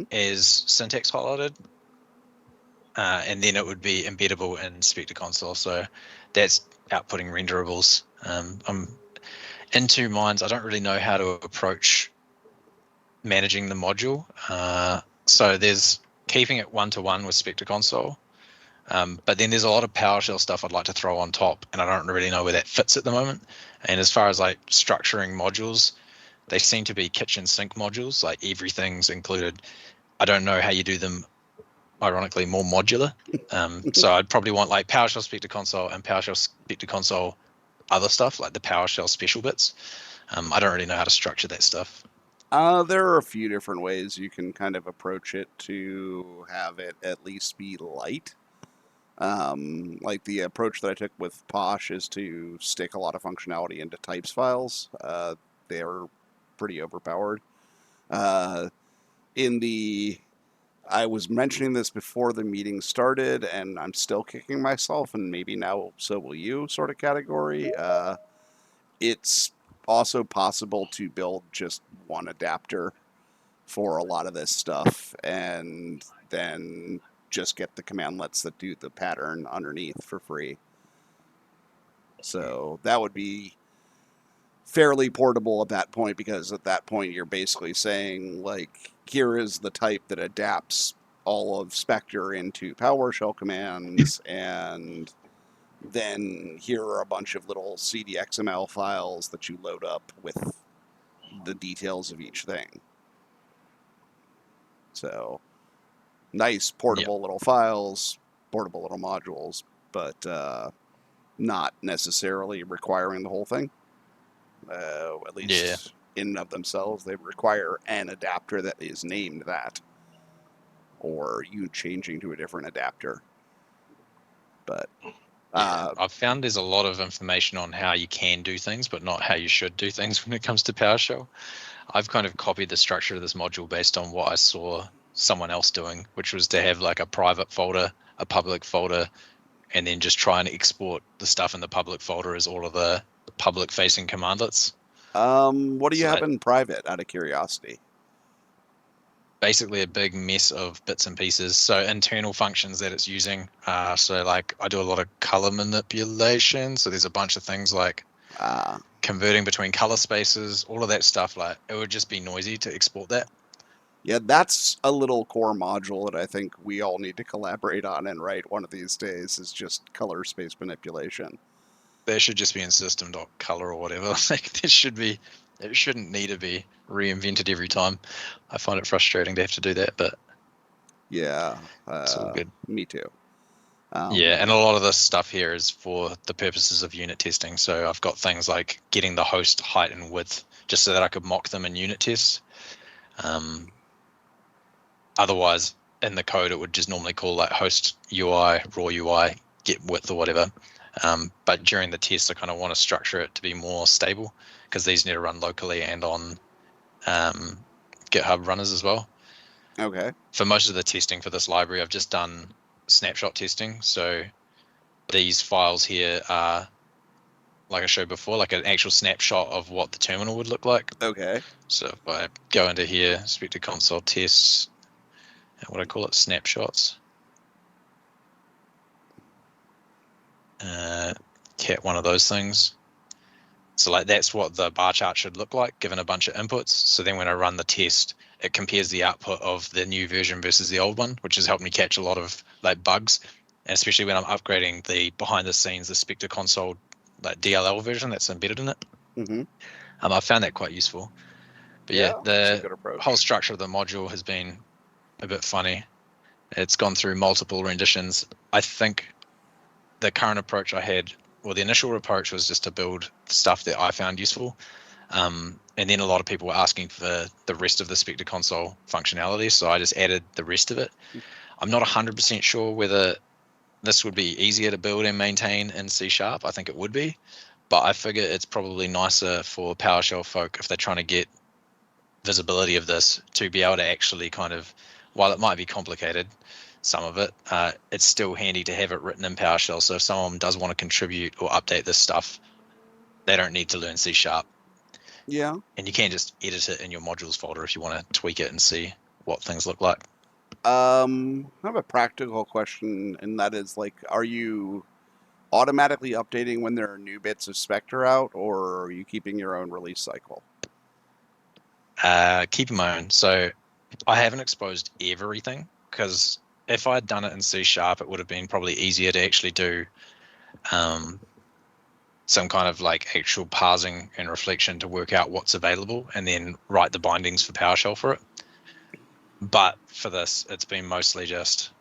as syntax highlighted, and then it would be embeddable in SpecteConsole. So that's outputting renderables. I'm in two minds. I don't really know how to approach managing the module. So there's keeping it one-to-one with SpecteConsole. But then there's a lot of PowerShell stuff I'd like to throw on top, and I don't really know where that fits at the moment. And as far as like structuring modules, they seem to be kitchen sink modules, like everything's included. I don't know how you do them, ironically, more modular. So I'd probably want like PowerShell SpecteConsole and PowerShell SpecteConsole other stuff, like the PowerShell special bits. I don't really know how to structure that stuff.
There are a few different ways you can kind of approach it to have it at least be light. Like the approach that I took with Posh is to stick a lot of functionality into types files. They're pretty overpowered. In the I was mentioning this before the meeting started, and I'm still kicking myself, and maybe now so will you sort of category. It's also possible to build just one adapter for a lot of this stuff, and then just get the commandlets that do the pattern underneath for free. So that would be fairly portable at that point, because at that point you're basically saying, like, here is the type that adapts all of Spectre into PowerShell commands, and then here are a bunch of little CDXML files that you load up with the details of each thing. So nice portable little files, portable little modules, but not necessarily requiring the whole thing. At least in and of themselves, they require an adapter that is named that, or you changing to a different adapter. But
I've found there's a lot of information on how you can do things, but not how you should do things when it comes to PowerShell. I've kind of copied the structure of this module based on what I saw someone else doing, which was to have like a private folder, a public folder, and then just try and export the stuff in the public folder as all of the public-facing commandlets.
what do you have in private, out of curiosity?
Basically a big mess of bits and pieces. So internal functions that it's using. So like I do a lot of color manipulation. So there's a bunch of things like converting between color spaces, all of that stuff. Like it would just be noisy to export that.
Yeah, that's a little core module that I think we all need to collaborate on and write one of these days, is just color space manipulation.
That should just be in system.color or whatever. Like it shouldn't need to be reinvented every time. I find it frustrating to have to do that, but
yeah,
it's all good.
Me too.
Yeah, and a lot of this stuff here is for the purposes of unit testing. So I've got things like getting the host height and width just so that I could mock them in unit tests. Otherwise, in the code, it would just normally call like host UI, raw UI, get width or whatever. But during the test, I kind of want to structure it to be more stable because these need to run locally and on GitHub runners as well.
Okay.
For most of the testing for this library, I've just done snapshot testing. So these files here are, like I showed before, like an actual snapshot of what the terminal would look like.
Okay.
So if I go into here, SpectreConsole tests, what I call it, snapshots. Cat one of those things. So like that's what the bar chart should look like, given a bunch of inputs. So then when I run the test, it compares the output of the new version versus the old one, which has helped me catch a lot of like bugs, and especially when I'm upgrading the behind the scenes, the SpectreConsole like DLL version that's embedded in it.
Mm-hmm.
I found that quite useful. But
Yeah, that's a
the
good approach.
whole structure of the module has been a bit funny. It's gone through multiple renditions. I think the current approach I had, well, the initial approach was just to build stuff that I found useful. And then a lot of people were asking for the rest of the SpectreConsole functionality, so I just added the rest of it. I'm not 100% sure whether this would be easier to build and maintain in C#. I think it would be, but I figure it's probably nicer for PowerShell folk if they're trying to get visibility of this to be able to actually kind of, while it might be complicated, some of it, it's still handy to have it written in PowerShell. So if someone does want to contribute or update this stuff, they don't need to learn C#.
Yeah.
And you can just edit it in your modules folder if you want to tweak it and see what things look like.
I have a practical question, and that is like, are you automatically updating when there are new bits of Spectre out, or are you keeping your own release cycle?
Keeping my own. So I haven't exposed everything because if I had done it in C#, it would have been probably easier to actually do some kind of like actual parsing and reflection to work out what's available and then write the bindings for PowerShell for it. But for this, it's been mostly just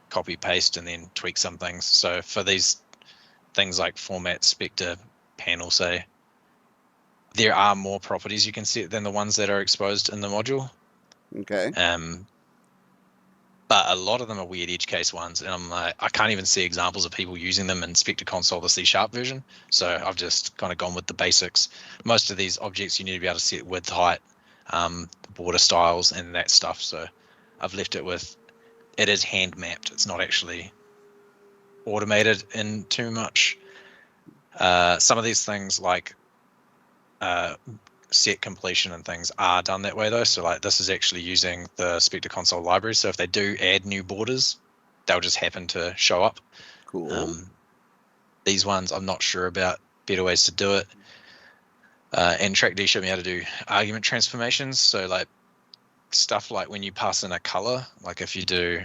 copy paste and then tweak some things. So for these things like format, Spectre, panel, say, there are more properties you can set than the ones that are exposed in the module.
Okay.
But a lot of them are weird edge case ones, and I'm like, I can't even see examples of people using them in SpectreConsole, the C# version. So I've just kind of gone with the basics. Most of these objects you need to be able to set width, height, border styles, and that stuff. So I've left it with, it is hand mapped. It's not actually automated in too much. Some of these things like set completion and things are done that way though. So like this is actually using the SpectreConsole library. So if they do add new borders, they'll just happen to show up.
Cool.
These ones I'm not sure about better ways to do it. And TrackD showed me how to do argument transformations. So like stuff like when you pass in a color, like if you do,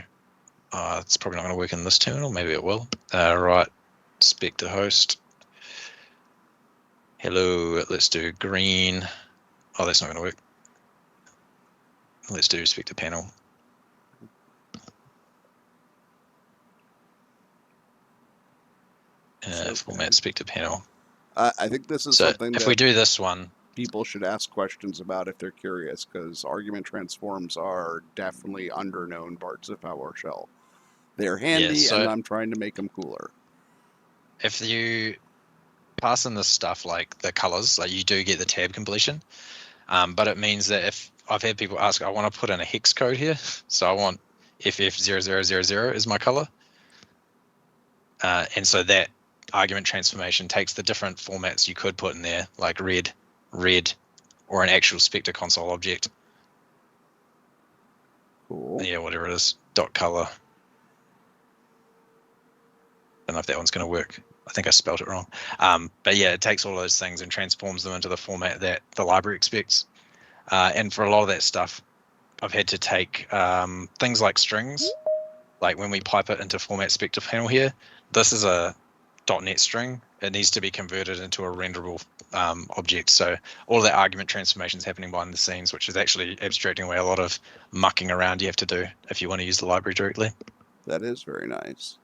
it's probably not going to work in this terminal. Maybe it will. Right, Spectre host. Hello, let's do green. Oh, that's not going to work. Let's do Spectre panel. Format Spectre panel.
I think this is
So
something
if
that
we do this one,
people should ask questions about if they're curious, because argument transforms are definitely underknown parts of PowerShell. They're handy,
so
and I'm trying to make them cooler.
if you pass in this stuff like the colors, like you do get the tab completion, but it means that if I've had people ask, I want to put in a hex code here, so I want FF0000 is my color, and so that argument transformation takes the different formats you could put in there, like red, or an actual SpectreConsole object.
Cool.
Yeah, whatever it is, dot color. I don't know if that one's going to work. I think I spelled it wrong. But yeah, it takes all those things and transforms them into the format that the library expects. And for a lot of that stuff, I've had to take things like strings, like when we pipe it into format Spectre panel here, this is a .NET string. It needs to be converted into a renderable object. So all of that argument transformation is happening behind the scenes, which is actually abstracting away a lot of mucking around you have to do if you want to use the library directly.
That is very nice.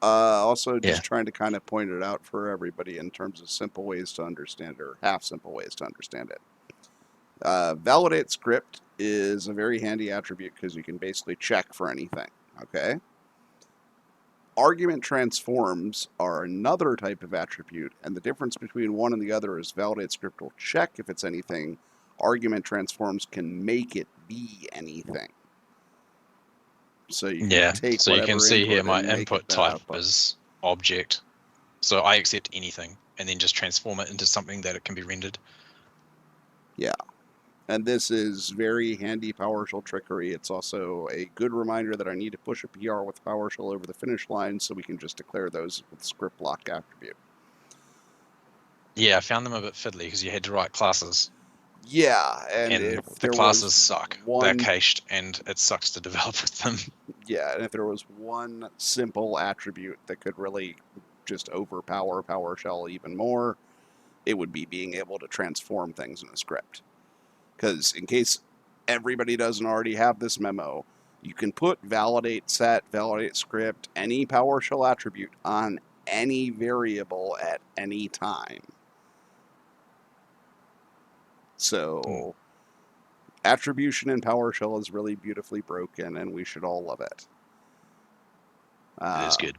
Also, just
Yeah.
trying to kind of point it out for everybody in terms of simple ways to understand it, or half simple ways to understand it. Validate script is a very handy attribute because you can basically check for anything. Okay. Argument transforms are another type of attribute, and the difference between one and the other is validate script will check if it's anything. Argument transforms can make it be anything. So you can
Yeah,
take
so you can
whatever
see here
input
my
and make it
input
that
type
output.
is object. So I accept anything and then just transform it into something that it can be rendered.
Yeah. And this is very handy PowerShell trickery. It's also a good reminder that I need to push a PR with PowerShell over the finish line so we can just declare those with script block attribute.
Yeah, I found them a bit fiddly because you had to write classes.
Yeah, and if
the
there
classes
was
suck. They're
one,
cached and it sucks to develop with them.
yeah, and if there was one simple attribute that could really just overpower PowerShell even more, it would be being able to transform things in a script. Because in case everybody doesn't already have this memo, you can put validate set, validate script, any PowerShell attribute on any variable at any time. So attribution in PowerShell is really beautifully broken, and we should all love it.
It is good.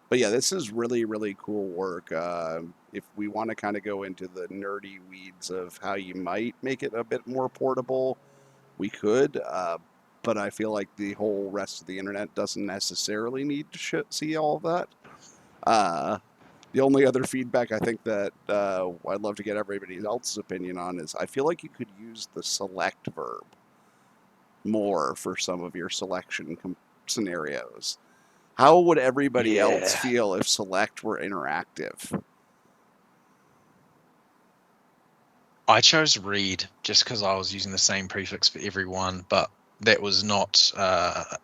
But yeah, this is really, really cool work. If we want to kind of go into the nerdy weeds of how you might make it a bit more portable, we could. But I feel like the whole rest of the internet doesn't necessarily need to see all of that. The only other feedback I think that I'd love to get everybody else's opinion on is I feel like you could use the select verb more for some of your selection scenarios. How would everybody else
Yeah.
feel if select were interactive?
I chose read just because I was using the same prefix for everyone, but that was not a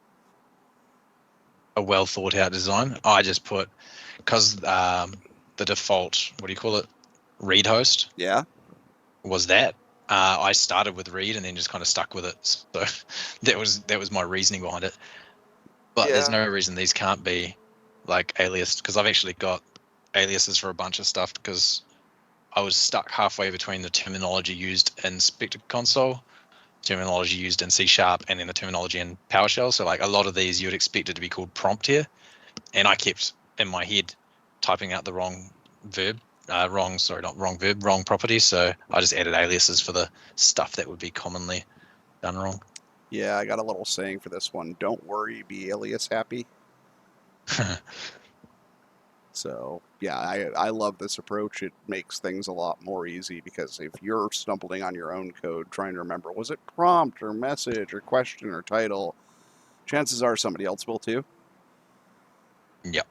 well thought out design. I just put, because the default, what do you call it, read host
Yeah.
was that. I started with read and then just kind of stuck with it. So that was my reasoning behind it. But there's
Yeah.
no reason these can't be like aliased, because I've actually got aliases for a bunch of stuff because I was stuck halfway between the terminology used in SpecteConsole, terminology used in C#, and then the terminology in PowerShell. So like a lot of these you would expect it to be called prompt here, and I kept in my head typing out the wrong verb, wrong property. So I just added aliases for the stuff that would be commonly done wrong.
Yeah, I got a little saying for this one. Don't worry, be alias happy. So, yeah, I love this approach. It makes things a lot more easy because if you're stumbling on your own code trying to remember, was it prompt or message or question or title, chances are somebody else will too.
Yep.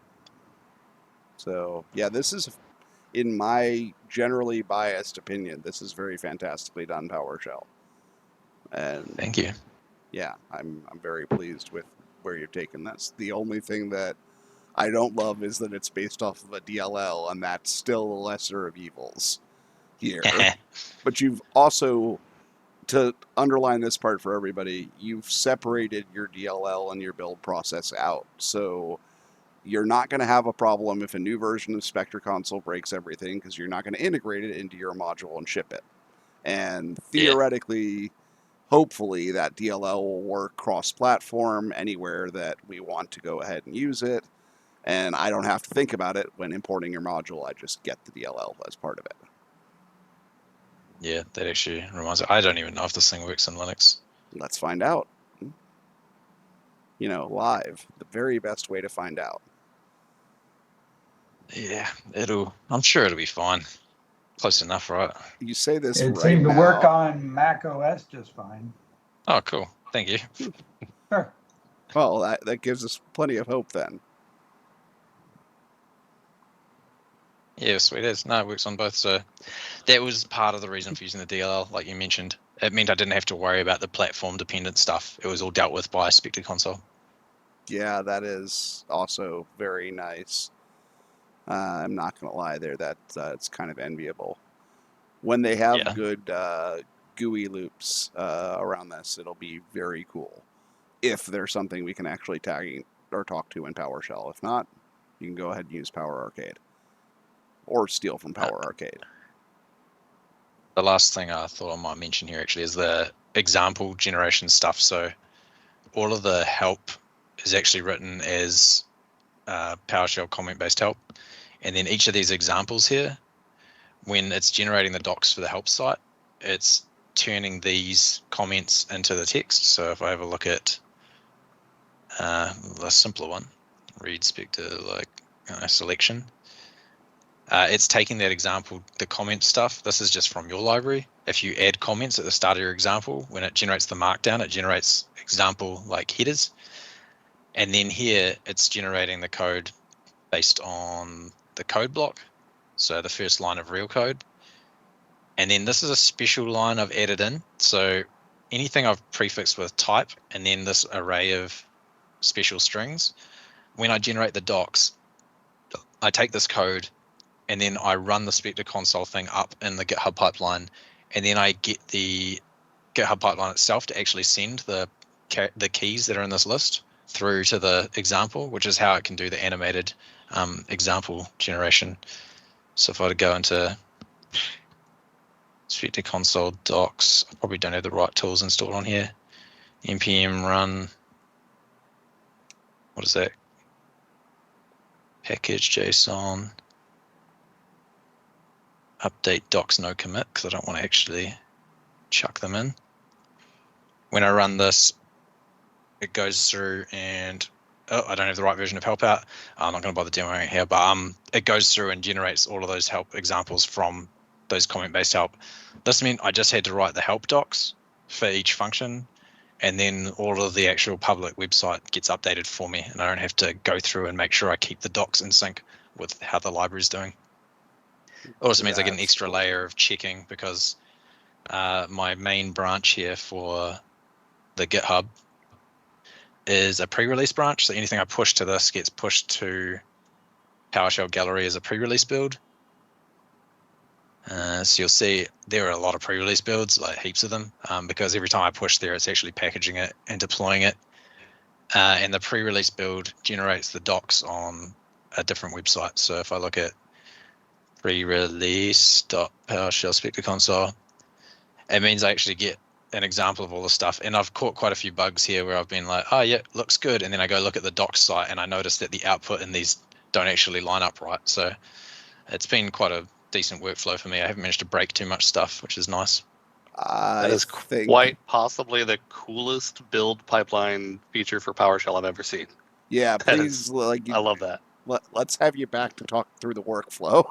So, yeah, this is, in my generally biased opinion, this is very fantastically done PowerShell. And
Thank you.
yeah, I'm very pleased with where you're taking this. The only thing that I don't love is that it's based off of a DLL, and that's still the lesser of evils here. But you've also, to underline this part for everybody, you've separated your DLL and your build process out. So you're not going to have a problem if a new version of SpectreConsole breaks everything because you're not going to integrate it into your module and ship it. And
Yeah.
theoretically, hopefully, that DLL will work cross-platform anywhere that we want to go ahead and use it. And I don't have to think about it when importing your module. I just get the DLL as part of it.
Yeah, that actually reminds me. I don't even know if this thing works in Linux.
Let's find out. You know, live, the very best way to find out.
Yeah, I'm sure it'll be fine. Close enough, right?
You say this
It
right
seemed to work
now.
on Mac OS just fine.
Oh, cool. Thank you.
Sure.
Well, that gives us plenty of hope then.
Yeah, sweet as. No, it works on both. So that was part of the reason for using the DLL, like you mentioned. It meant I didn't have to worry about the platform dependent stuff. It was all dealt with by SpecteConsole.
Yeah, that is also very nice. I'm not going to lie there. It's kind of enviable. When they have
Yeah.
good GUI loops around this, it'll be very cool. If there's something we can actually tag or talk to in PowerShell. If not, you can go ahead and use Power Arcade or steal from Power Arcade.
the last thing I thought I might mention here actually is the example generation stuff. So all of the help is actually written as PowerShell comment-based help. And then each of these examples here, when it's generating the docs for the help site, it's turning these comments into the text. So if I have a look at the simpler one, read Spectre selection, it's taking that example, the comment stuff. This is just from your library. If you add comments at the start of your example, when it generates the markdown, it generates example like headers. And then here it's generating the code based on the code block. So the first line of real code. And then this is a special line I've added in. So anything I've prefixed with type and then this array of special strings, when I generate the docs, I take this code and then I run the SpectreConsole thing up in the GitHub pipeline, and then I get the GitHub pipeline itself to actually send the keys that are in this list through to the example, which is how it can do the animated example generation. So if I were to go into SpectreConsole docs, I probably don't have the right tools installed on here. npm run, what is that? Package JSON, update docs no commit, because I don't want to actually chuck them in. When I run this, it goes through and I don't have the right version of help out. I'm not going to bother demoing it here, but it goes through and generates all of those help examples from those comment-based help. This meant I just had to write the help docs for each function, and then all of the actual public website gets updated for me, and I don't have to go through and make sure I keep the docs in sync with how the library is doing. It also means I get an
That's
extra
cool.
layer of checking, because my main branch here for the GitHub is a pre-release branch. So anything I push to this gets pushed to PowerShell Gallery as a pre-release build. So you'll see there are a lot of pre-release builds, like heaps of them, because every time I push there, it's actually packaging it and deploying it. And the pre-release build generates the docs on a different website. So if I look at pre-release.PowerShellSpectreConsole, it means I actually get an example of all the stuff. And I've caught quite a few bugs here where I've been like, oh yeah, looks good. And then I go look at the docs site and I notice that the output in these don't actually line up right. So it's been quite a decent workflow for me. I haven't managed to break too much stuff, which is nice.
I
That is
think,
quite possibly the coolest build pipeline feature for PowerShell I've ever seen.
yeah,
That
please,
is,
like,
I love that.
let's have you back to talk through the workflow.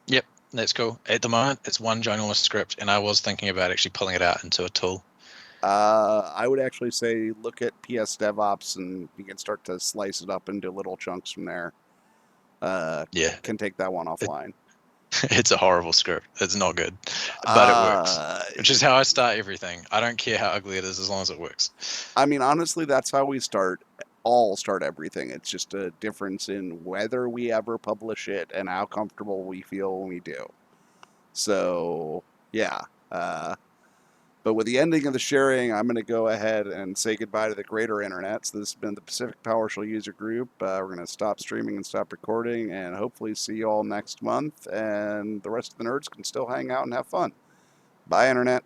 Yep, that's cool. At the moment, it's one ginormous script, and I was thinking about actually pulling it out into a tool.
I would actually say look at PS DevOps, and you can start to slice it up into little chunks from there.
Yeah,
Can take that one offline.
it's a horrible script. It's not good, but it works, which is how I start everything. I don't care how ugly it is as long as it works.
I mean, honestly, that's how we all start everything. It's just a difference in whether we ever publish it and how comfortable we feel when we do. So, yeah. But with the ending of the sharing, I'm going to go ahead and say goodbye to the greater internet. So this has been the Pacific PowerShell user group. We're going to stop streaming and stop recording, and hopefully see you all next month. And the rest of the nerds can still hang out and have fun. Bye, internet.